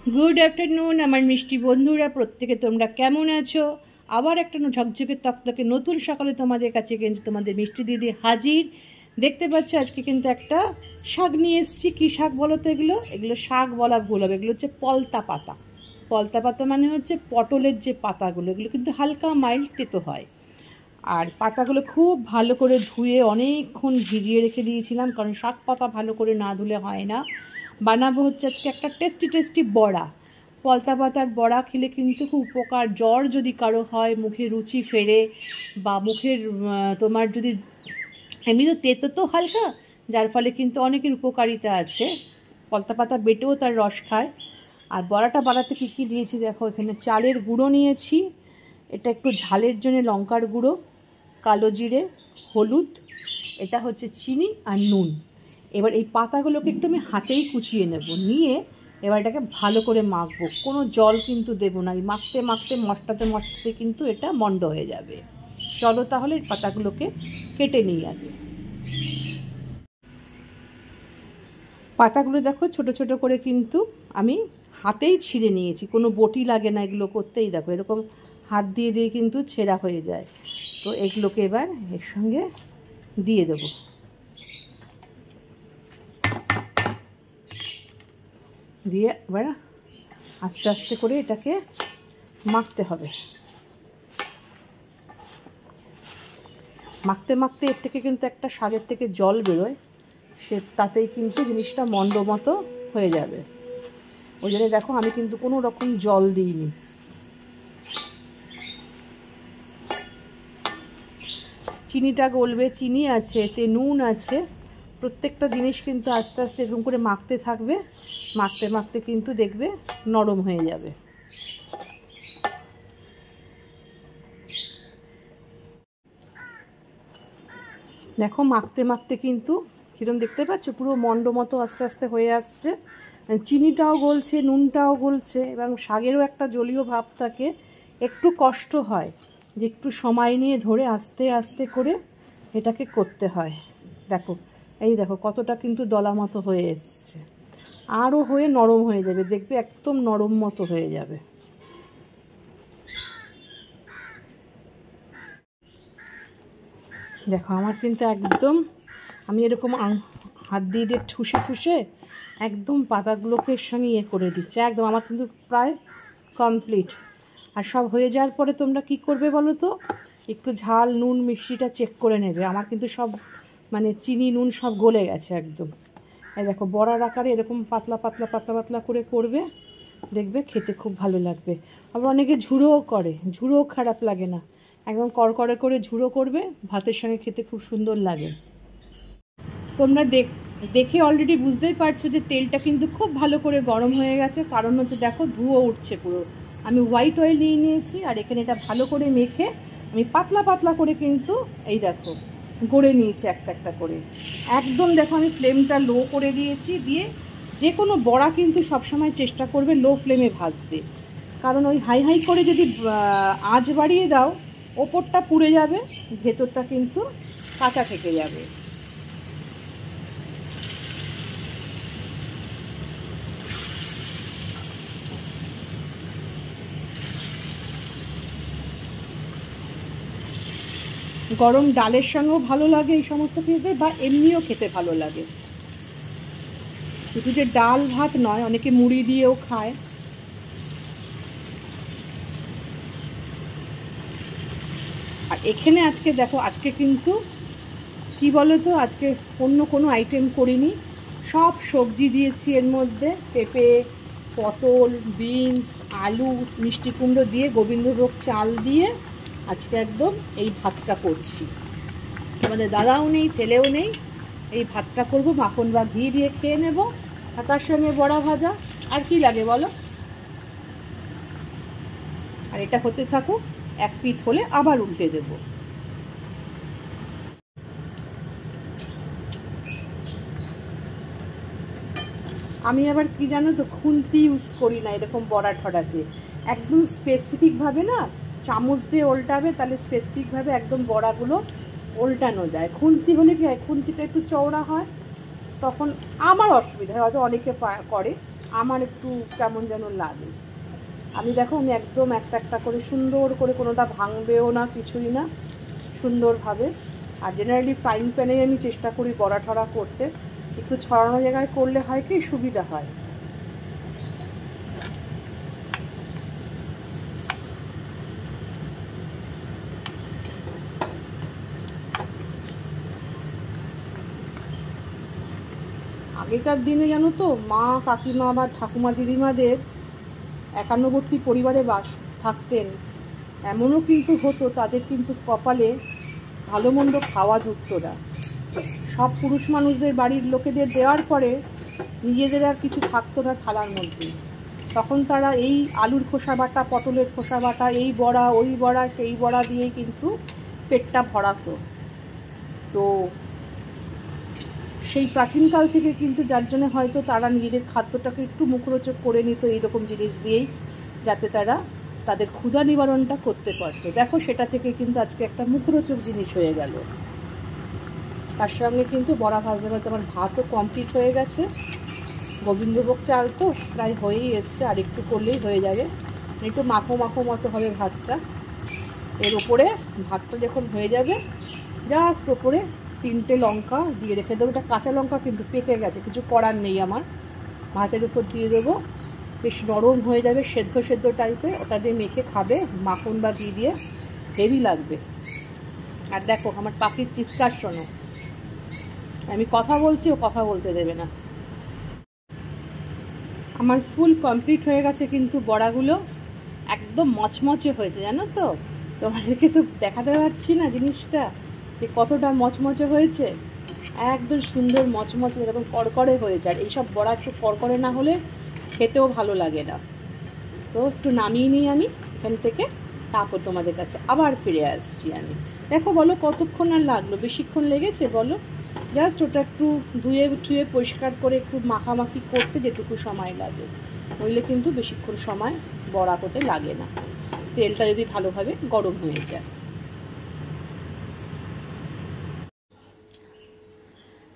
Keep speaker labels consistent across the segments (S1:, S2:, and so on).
S1: Good afternoon আমার মিষ্টি বন্ধুরা, প্রত্যেকে তোমরা কেমন আছো? আবার একটা ঝকঝকে তকতকে নতুন সকালে তোমাদের কাছে কিন্তু তোমাদের মিষ্টি দিদি হাজির। দেখতে পাচ্ছ আজকে কিন্তু একটা শাক নিয়ে এসেছি। কী শাক বলো তো? এগুলো শাক বলা ভুল হবে, এগুলো হচ্ছে পলতা পাতা। পলতা পাতা মানে হচ্ছে পটলের যে পাতাগুলো, এগুলো কিন্তু হালকা মাইল্ড তেতো হয়। আর পাতাগুলো খুব ভালো করে ধুয়ে অনেকক্ষণ ভিজিয়ে রেখে দিয়েছিলাম, কারণ শাক পাতা ভালো করে না ধুলে হয় না। বানাবো হচ্ছে আজকে একটা টেস্টি টেস্টি বড়া। পলতা পাতার বড়া খেলে কিন্তু খুব উপকার। জ্বর যদি কারো হয়, মুখে রুচি ফেরে, বা মুখের তোমার যদি এমনি তো তেতো তো হালকা, যার ফলে কিন্তু অনেকের উপকারিতা আছে। পলতা পাতা বেটেও তার রস খায়। আর বড়াটা বানাতে কী কী দিয়েছি দেখো, এখানে চালের গুঁড়ো নিয়েছি, এটা একটু ঝালের জন্য লঙ্কার গুঁড়ো, কালো জিরে, হলুদ, এটা হচ্ছে চিনি আর নুন। এবার এই পাতাগুলোকে একটু আমি হাতেই কুচিয়ে নেব, নিয়ে এবার এটাকে ভালো করে মাখবো। কোনো জল কিন্তু দেবো না, এই মাখতে মাখতে মশটাতে কিন্তু এটা মন্ড হয়ে যাবে। চলো তাহলে পাতাগুলোকে কেটে নিই আগে। পাতাগুলো দেখো ছোট ছোট করে কিন্তু আমি হাতেই ছিঁড়ে নিয়েছি, কোনো বটি লাগে না এগুলো করতেই। দেখো এরকম হাত দিয়ে দিয়ে কিন্তু ছেঁড়া হয়ে যায়। তো এগুলোকে এবার এর সঙ্গে দিয়ে দেবো। দিয়ে এবার আস্তে আস্তে করে এটাকে মাখতে হবে। মাখতে মাখতে এর থেকে কিন্তু একটা শাকের থেকে জল বেরোয়, তাতেই কিন্তু জিনিসটা মন্ড মতো হয়ে যাবে। ওই জন্য দেখো আমি কিন্তু কোনো রকম জল দিইনি। চিনিটা গলবে, চিনি আছে, এতে নুন আছে। প্রত্যেকটা জিনিস কিন্তু আস্তে আস্তে এরকম করে মাখতে থাকবে, মাখতে মাখতে কিন্তু দেখবে নরম হয়ে যাবে। দেখো মাখতে মাখতে কিন্তু কীরকম দেখতে পাচ্ছ, পুরো মন্ড মতো আস্তে আস্তে হয়ে আসছে। চিনিটাও গলছে, নুনটাও গলছে, এবং শাকেরও একটা জলীয় ভাব থাকে। একটু কষ্ট হয়, যে একটু সময় নিয়ে ধরে আস্তে আস্তে করে এটাকে করতে হয়। দেখো এই দেখো কতটা কিন্তু দলা মতো হয়ে এসছে, আরও হয়ে নরম হয়ে যাবে, দেখবে একদম নরম মতো হয়ে যাবে। দেখো আমার কিন্তু একদম, আমি এরকম হাত দিয়ে দিয়ে ঠুসে ঠুসে একদম পাতাগুলোকে এর সঙ্গে করে দিচ্ছে একদম। আমার কিন্তু প্রায় কমপ্লিট। আর সব হয়ে যাওয়ার পরে তোমরা কি করবে বলো তো, একটু ঝাল নুন মিষ্টিটা চেক করে নেবে। আমার কিন্তু সব মানে চিনি নুন সব গলে গেছে একদম। এই দেখো বড়ার আকারে এরকম পাতলা পাতলা পাতলা পাতলা করে করবে, দেখবে খেতে খুব ভালো লাগবে। আবার অনেকে ঝুড়োও করে, ঝুড়োও খারাপ লাগে না, একদম করকরে করে ঝুড়ো করবে, ভাতের সঙ্গে খেতে খুব সুন্দর লাগে। তোমরা দেখে অলরেডি বুঝতেই পারছো যে তেলটা কিন্তু খুব ভালো করে গরম হয়ে গেছে, কারণ হচ্ছে দেখো ধুয়ো উঠছে পুরো। আমি হোয়াইট অয়েল নিয়ে নিয়েছি, আর এখানে এটা ভালো করে মেখে আমি পাতলা পাতলা করে কিন্তু এই দেখো গড়ে নিয়েছি একটা একটা করে। একদম দেখো আমি ফ্লেমটা লো করে দিয়েছি, দিয়ে যে কোনো বড়া কিন্তু সবসময় চেষ্টা করবে লো ফ্লেমে ভাজতে, কারণ ওই হাই হাই করে যদি আঁচ বাড়িয়ে দাও, ওপরটা পুড়ে যাবে, ভেতরটা কিন্তু কাঁচা থেকে যাবে। গরম ডালের সঙ্গেও ভালো লাগে এই সমস্ত খেতে, বা এমনিও খেতে ভালো লাগে। শুধু যে ডাল ভাত নয়, অনেকে মুড়ি দিয়েও খায়। আর এখানে আজকে দেখো, আজকে কিন্তু কি বলো তো, আজকে অন্য কোনো আইটেম করিনি, সব সবজি দিয়েছি এর মধ্যে। পেঁপে, পটল, বিনস, আলু, মিষ্টি কুমড়ো দিয়ে, গোবিন্দভোগ চাল দিয়ে আজকে একদম এই ভাতটা করছি। আমাদের দাদাও নেই, ছেলেও নেই, এই ভাতটা করবো, মাখন বা ঘি দিয়ে খেয়ে নেব, আর তার সঙ্গে বড়া ভাজা। আর কি লাগে বলো? আর এটা হতে থাকুক, এক পিঠ হলে আবার উল্টে দেব। আমি আবার কি জানো তো, খুন্তি ইউজ করি না এরকম বড়া ঠড়াতে, একদম স্পেসিফিকভাবে না চামচ দিয়ে উল্টাবে, তাহলে স্পেসিফিকভাবে একদম বড়াগুলো উল্টানো যায়। খুন্তি হলে কি হয়, খুন্তিটা একটু চওড়া হয়, তখন আমার অসুবিধা হয়, হয়তো অনেকে করে। আমার একটু কেমন যেন লাগে। আমি দেখো আমি একদম একটা একটা করে সুন্দর করে, কোনোটা ভাঙবেও না কিছুই না, সুন্দরভাবে। আর জেনারেলি ফ্রাইং প্যানেই আমি চেষ্টা করি বড়া ঠড়া করতে, একটু ছড়ানো জায়গায় করলে হয় কি সুবিধা হয়। আগেকার দিনে জানো তো, মা কাকিমা বা ঠাকুমা দিদিমাদের একান্নবর্তী পরিবারে বাস থাকতেন, এমনও কিন্তু হতো তাদের কিন্তু কপালে ভালো মন্দ খাওয়া জুটতো না। সব পুরুষ মানুষদের বাড়ির লোকেদের দেওয়ার পরে নিজেদের আর কিছু থাকতো না থালার মধ্যে। তখন তারা এই আলুর খোসা বাটা, পটলের খোসা বাটা, এই বড়া ওই বড়া সেই বড়া দিয়েই কিন্তু পেটটা ভরাতো। তো সেই প্রাচীনকাল থেকে কিন্তু, যার জন্য হয়তো তারা নিজেদের খাদ্যটাকে একটু মুখরোচক করে নিত এইরকম জিনিস দিয়েই, যাতে তারা তাদের ক্ষুধা নিবারণটা করতে পারতো। দেখো সেটা থেকে কিন্তু আজকে একটা মুখরোচক জিনিস হয়ে গেল। তার সঙ্গে কিন্তু বড়া ভাজতে ভাজতে আমার ভাতও কমপ্লিট হয়ে গেছে। গোবিন্দভোগ চাল তো প্রায় হয়েই এসছে, আর একটু করলেই হয়ে যাবে। একটু মাখো মাখো মতো হবে ভাতটা। এর ওপরে ভাতটা যখন হয়ে যাবে, জাস্ট ওপরে 3টে লঙ্কা দিয়ে রেখে দেবো। এটা কাঁচা লঙ্কা কিন্তু পেকে গেছে, কিছু করার নেই আমার। ভাতের উপর দিয়ে দেবো, বেশ নরম হয়ে যাবে, সেদ্ধ সেদ্ধ টাইপের। ওটা দিয়ে মেখে খাবে মাখন বা ঘি দিয়ে, হেভি লাগবে। আর দেখো আমার পাখির চিৎকার শোনো, আমি কথা বলছি ও কথা বলতে দেবে না। আমার ফুল কমপ্লিট হয়ে গেছে কিন্তু বড়াগুলো একদম মচমচে হয়েছে, জানো তো। তোমাদেরকে তো দেখাতে পারছি না জিনিসটা যে কতটা মচমচে হয়েছে। একদম সুন্দর মচমচে, একদম কড়কড়ে হয়েছে। আর এইসব বড়া একটু কড়কড়ে না হলে খেতেও ভালো লাগে না। তো একটু নামিয়ে নিই আমি এখান থেকে, তারপর তোমাদের কাছে আবার ফিরে আসছি আমি। দেখো বলো কতক্ষণ আর লাগলো, বেশিক্ষণ লেগেছে বলো? জাস্ট ওটা একটু ধুয়ে ধুয়ে পরিষ্কার করে একটু মাখামাখি করতে যেটুকু সময় লাগে, নইলে কিন্তু বেশিক্ষণ সময় বড়া করতে লাগে না, তেলটা যদি ভালোভাবে গরম হয়ে যায়।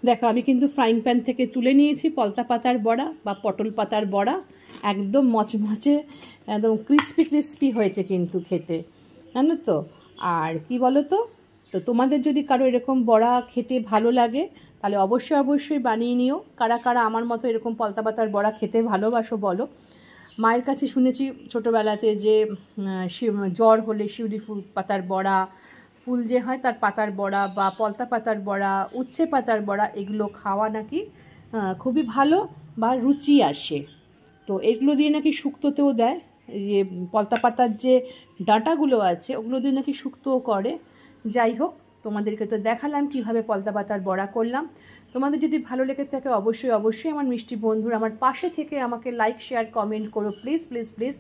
S1: দেখো আমি কিন্তু ফ্রাইং প্যান থেকে তুলে নিয়েছি পলতা পাতার বড়া বা পটল পাতার বড়া। একদম মচমচে, একদম ক্রিস্পি ক্রিস্পি হয়েছে কিন্তু খেতে, জানো তো। আর কি বলো তো, তো তোমাদের যদি কারো এরকম বড়া খেতে ভালো লাগে তাহলে অবশ্যই অবশ্যই বানিয়ে নিও। কারা কারা আমার মতো এরকম পলতা পাতার বড়া খেতে ভালোবাসো বলো। মায়ের কাছে শুনেছি ছোটোবেলাতে যে জ্বর হলে শিউলি ফুল পাতার বড়া, ফুল যে হয় তার পাতার বড়া, বা পলতা পাতার বড়া, উচ্ছে পাতার বড়া, এগুলো খাওয়া নাকি খুবই ভালো বা রুচি আসে। তো এগুলো দিয়ে নাকি শুক্তোতেও দেয়, যে পলতা পাতার যে ডাঁটাগুলো আছে ওগুলো দিয়ে নাকি শুক্তোও করে। যাই হোক, তোমাদেরকে তো দেখালাম কিভাবে পলতা পাতার বড়া করলাম। তোমাদের যদি ভালো লেগে থাকে অবশ্যই অবশ্যই আমার মিষ্টি বন্ধুরা আমার পাশে থেকে আমাকে লাইক শেয়ার কমেন্ট করো, প্লিজ প্লিজ প্লিজ।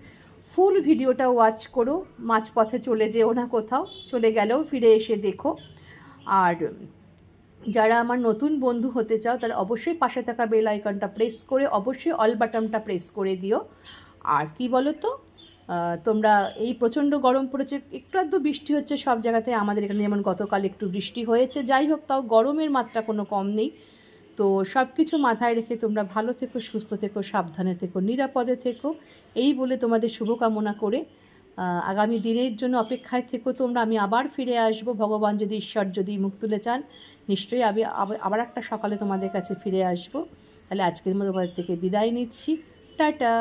S1: ফুল ভিডিওটা ওয়াচ করো, মাঝপথে চলে যেও না কোথাও, চলে গেলেও ফিরে এসে দেখো। আর যারা আমার নতুন বন্ধু হতে চাও তারা অবশ্যই পাশে থাকা বেল আইকনটা প্রেস করে অবশ্যই অল বাটনটা প্রেস করে দিও। আর কি বলো তো, তোমরা এই প্রচণ্ড গরম পড়েছে, একটু আধটু বৃষ্টি হচ্ছে সব জায়গাতে, আমাদের এখানে যেমন গতকাল একটু বৃষ্টি হয়েছে, যাই হোক তাও গরমের মাত্রা কোনো কম নেই। তো সব কিছু মাথায় রেখে তোমরা ভালো থেকো, সুস্থ থেকো, সাবধানে থেকো, নিরাপদে থেকো, এই বলে তোমাদের শুভকামনা করে আগামী দিনের জন্য অপেক্ষায় থেকো তোমরা। আমি আবার ফিরে আসব, ভগবান যদি, ঈশ্বর যদি মুখ তুলে চান, নিশ্চয়ই আমি আবার একটা সকালে তোমাদের কাছে ফিরে আসব। তাহলে আজকের মতো তোমাদের থেকে বিদায় নিচ্ছি, টাটা।